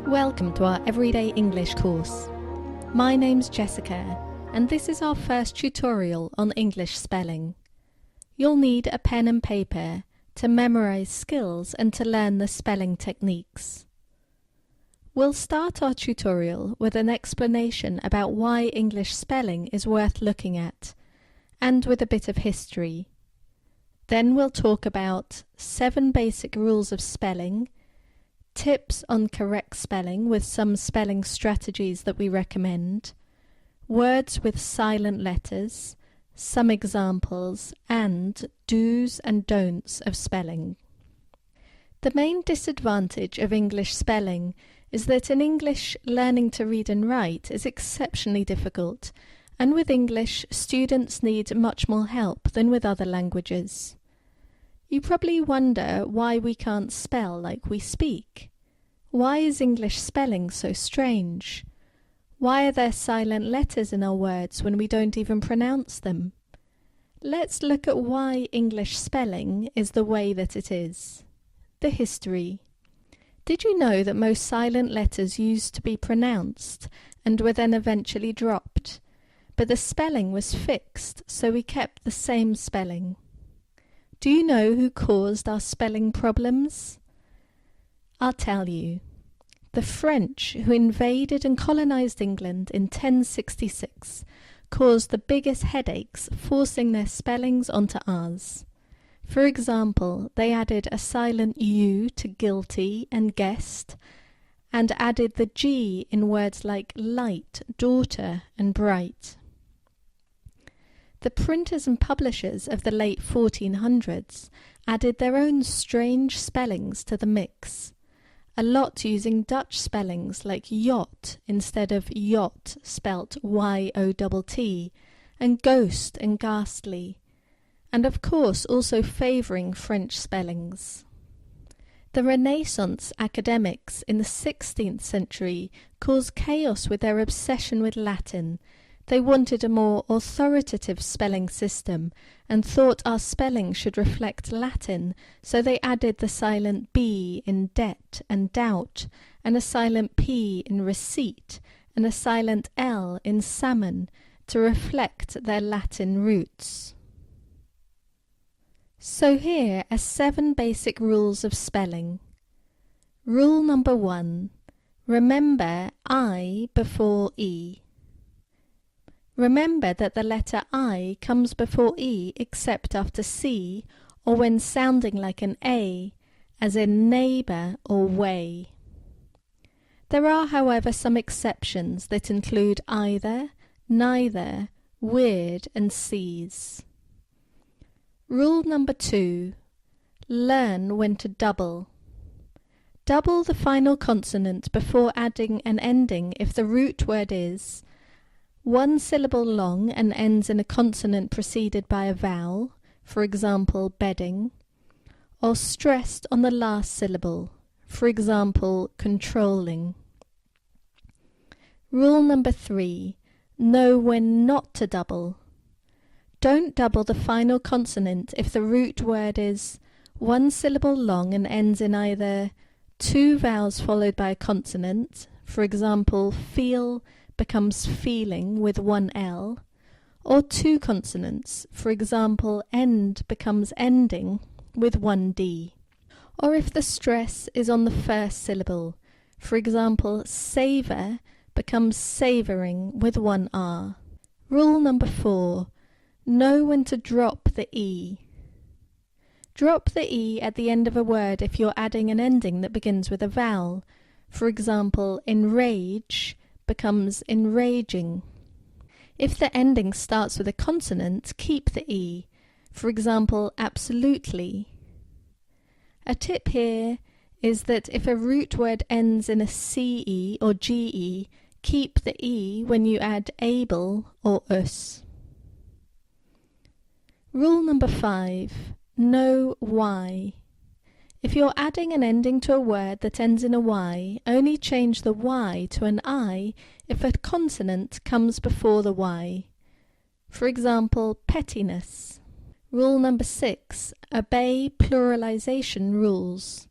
Welcome to our Everyday English course. My name's Jessica, and this is our first tutorial on English spelling. You'll need a pen and paper to memorize skills and to learn the spelling techniques. We'll start our tutorial with an explanation about why English spelling is worth looking at, and with a bit of history. Then we'll talk about 7 basic rules of spelling, tips on correct spelling with some spelling strategies that we recommend, words with silent letters, some examples, and do's and don'ts of spelling. The main disadvantage of English spelling is that in English, learning to read and write is exceptionally difficult, and with English, students need much more help than with other languages. You probably wonder why we can't spell like we speak. Why is English spelling so strange? Why are there silent letters in our words when we don't even pronounce them? Let's look at why English spelling is the way that it is. The history. Did you know that most silent letters used to be pronounced and were then eventually dropped? But the spelling was fixed, so we kept the same spelling. Do you know who caused our spelling problems? I'll tell you. The French, who invaded and colonized England in 1066, caused the biggest headaches, forcing their spellings onto ours. For example, they added a silent U to guilty and guest, and added the G in words like light, daughter, and bright. The printers and publishers of the late 1400s added their own strange spellings to the mix, a lot using Dutch spellings like yacht instead of yacht spelt Y-O-T-T, and ghost and ghastly, and of course also favouring French spellings. The Renaissance academics in the 16th century caused chaos with their obsession with Latin. They wanted a more authoritative spelling system and thought our spelling should reflect Latin, so they added the silent B in debt and doubt, and a silent P in receipt, and a silent L in salmon to reflect their Latin roots. So here are 7 basic rules of spelling. Rule number 1. Remember I before E. Remember that the letter I comes before E except after C or when sounding like an A, as in neighbour or way. There are, however, some exceptions that include either, neither, weird, and Cs. Rule number 2. Learn when to double. Double the final consonant before adding an ending if the root word is 1 syllable long and ends in a consonant preceded by a vowel, for example, bedding, or stressed on the last syllable, for example, controlling. Rule number 3. Know when not to double. Don't double the final consonant if the root word is 1 syllable long and ends in either 2 vowels followed by a consonant, for example, feel becomes feeling with 1 L, or 2 consonants, for example, end becomes ending with 1 D. Or if the stress is on the first syllable, for example, savour becomes savouring with 1 R. Rule number 4. Know when to drop the E. Drop the E at the end of a word if you're adding an ending that begins with a vowel. For example, enrage becomes enraging. If the ending starts with a consonant, keep the E. For example, absolutely. A tip here is that if a root word ends in a CE or GE, keep the E when you add able or us. Rule number 5. Know why. If you're adding an ending to a word that ends in a Y, only change the Y to an I if a consonant comes before the Y. For example, pettiness. Rule number 6. Obey pluralization rules.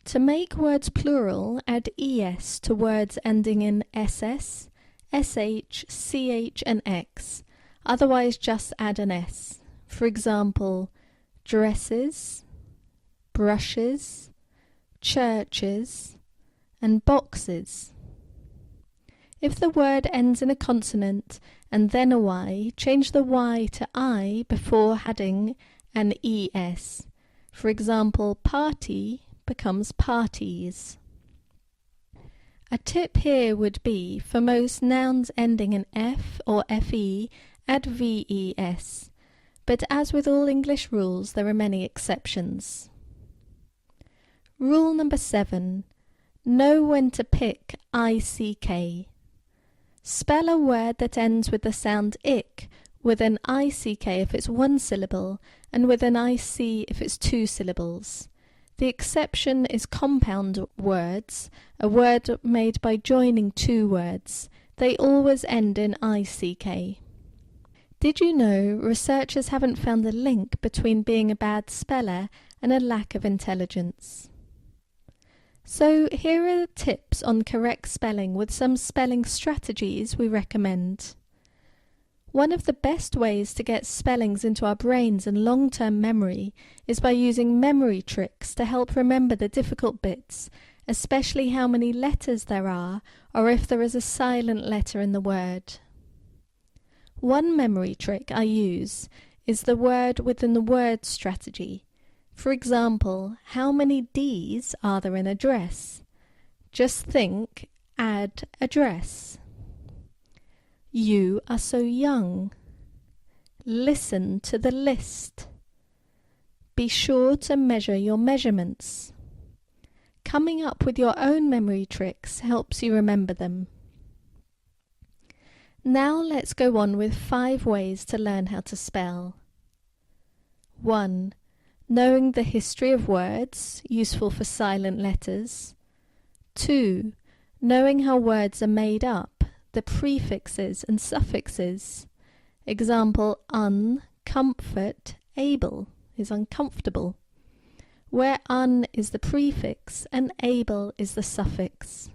To make words plural, add es to words ending in ss, sh, ch and x, otherwise just add an s. For example, dresses, brushes, churches, and boxes. If the word ends in a consonant and then a y, change the y to I before adding an es. For example, party becomes parties. A tip here would be, for most nouns ending in f or fe, add ves. But as with all English rules, there are many exceptions. Rule number 7. Know when to pick ICK. Spell a word that ends with the sound ick with an ICK if it's one syllable and with an IC if it's two syllables. The exception is compound words, a word made by joining two words. They always end in ICK. Did you know researchers haven't found a link between being a bad speller and a lack of intelligence? So here are tips on correct spelling with some spelling strategies we recommend. One of the best ways to get spellings into our brains and long-term memory is by using memory tricks to help remember the difficult bits, especially how many letters there are or if there is a silent letter in the word. One memory trick I use is the word within the word strategy. For example, how many D's are there in a dress? Just think, add a dress. You are so young. Listen to the list. Be sure to measure your measurements. Coming up with your own memory tricks helps you remember them. Now let's go on with 5 ways to learn how to spell. 1. Knowing the history of words, useful for silent letters. 2. Knowing how words are made up, the prefixes and suffixes. Example, comfort, able is uncomfortable, where is the prefix and able is the suffix.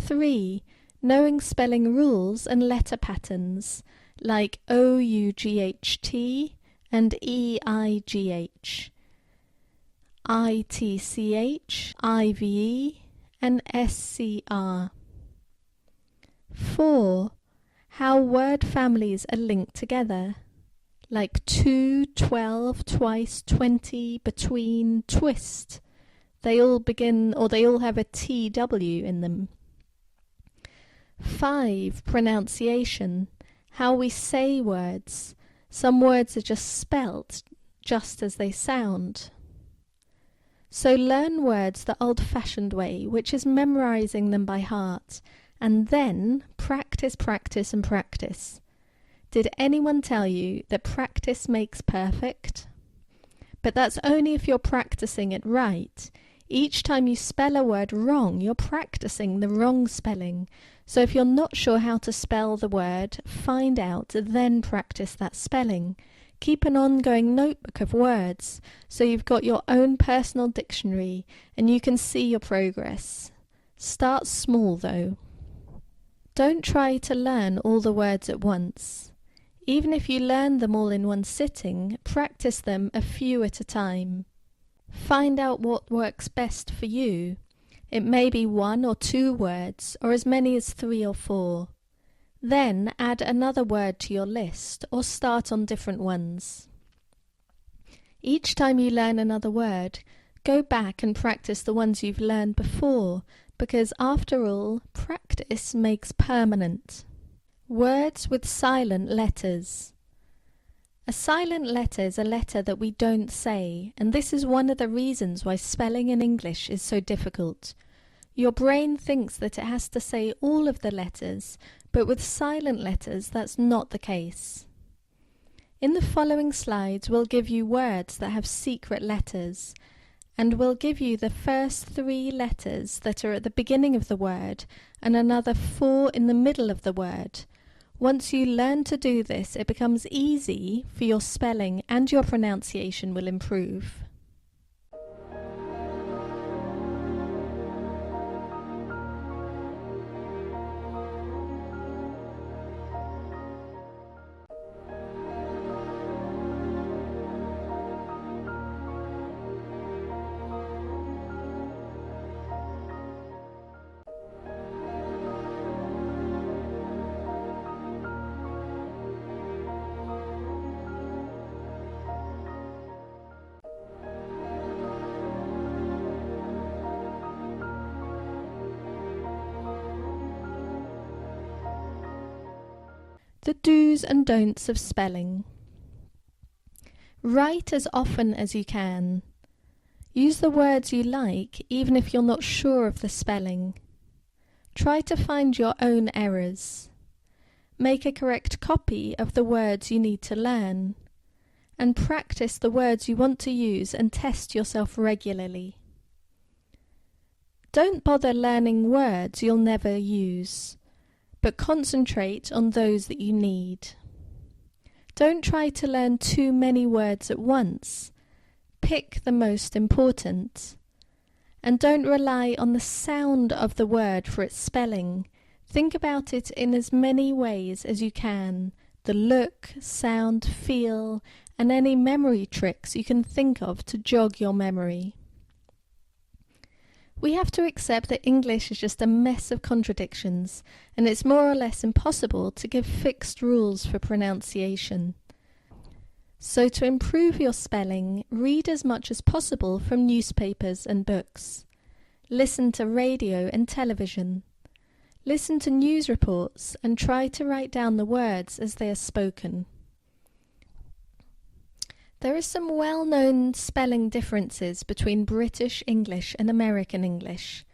3. Knowing spelling rules and letter patterns, like OUGHT and EIGH, ITCH, IVE, and SCR. 4. How word families are linked together, like 2, 12, twice, 20, between, twist. They all begin or they all have a TW in them. 5. Pronunciation, how we say words. Some words are just spelt just as they sound. So learn words the old-fashioned way, which is memorizing them by heart, and then practice, practice, and practice. Did anyone tell you that practice makes perfect? But that's only if you're practicing it right. Each time you spell a word wrong, you're practicing the wrong spelling. So if you're not sure how to spell the word, find out, then practice that spelling. Keep an ongoing notebook of words, so you've got your own personal dictionary and you can see your progress. Start small though. Don't try to learn all the words at once. Even if you learn them all in one sitting, practice them a few at a time. Find out what works best for you. It may be 1 or 2 words, or as many as 3 or 4. Then add another word to your list, or start on different ones. Each time you learn another word, go back and practice the ones you've learned before, because after all, practice makes permanent. Words with silent letters. A silent letter is a letter that we don't say, and this is one of the reasons why spelling in English is so difficult. Your brain thinks that it has to say all of the letters, but with silent letters that's not the case. In the following slides we'll give you words that have secret letters, and we'll give you the first 3 letters that are at the beginning of the word and another 4 in the middle of the word. Once you learn to do this, it becomes easy for your spelling and your pronunciation will improve. The do's and don'ts of spelling. Write as often as you can. Use the words you like even if you're not sure of the spelling. Try to find your own errors. Make a correct copy of the words you need to learn. And practice the words you want to use and test yourself regularly. Don't bother learning words you'll never use, but concentrate on those that you need. Don't try to learn too many words at once. Pick the most important. And don't rely on the sound of the word for its spelling. Think about it in as many ways as you can. The look, sound, feel, and any memory tricks you can think of to jog your memory. We have to accept that English is just a mess of contradictions, and it's more or less impossible to give fixed rules for pronunciation. So to improve your spelling, read as much as possible from newspapers and books. Listen to radio and television. Listen to news reports and try to write down the words as they are spoken. There are some well-known spelling differences between British English and American English.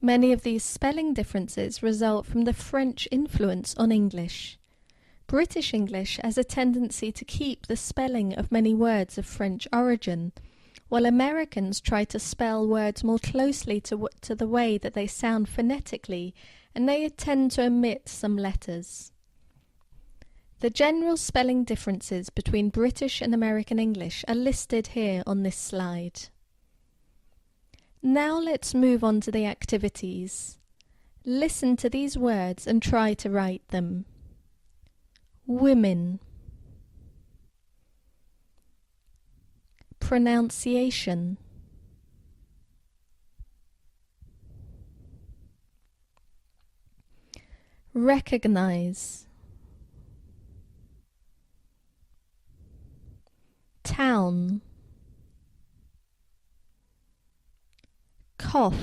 Many of these spelling differences result from the French influence on English. British English has a tendency to keep the spelling of many words of French origin, while Americans try to spell words more closely to the way that they sound phonetically, and they tend to omit some letters. The general spelling differences between British and American English are listed here on this slide. Now let's move on to the activities. Listen to these words and try to write them. Women. Pronunciation. Recognize. Town. Cough.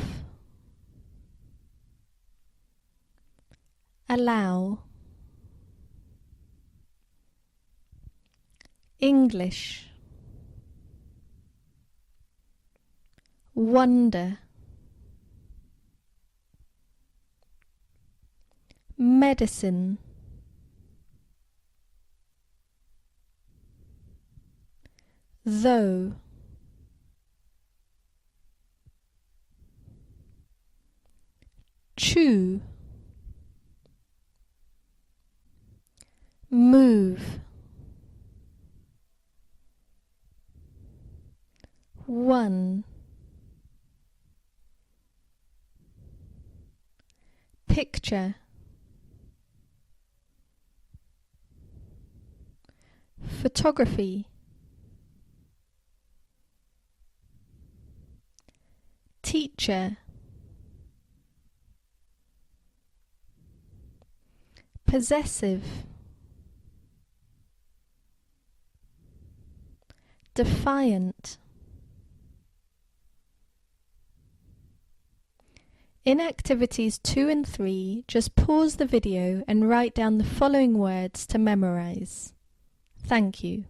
Allow. English. Wonder. Medicine. Though. Chew. Move. One. Picture. Photography. Teacher. Possessive. Defiant. In activities 2 and 3, just pause the video and write down the following words to memorize. Thank you.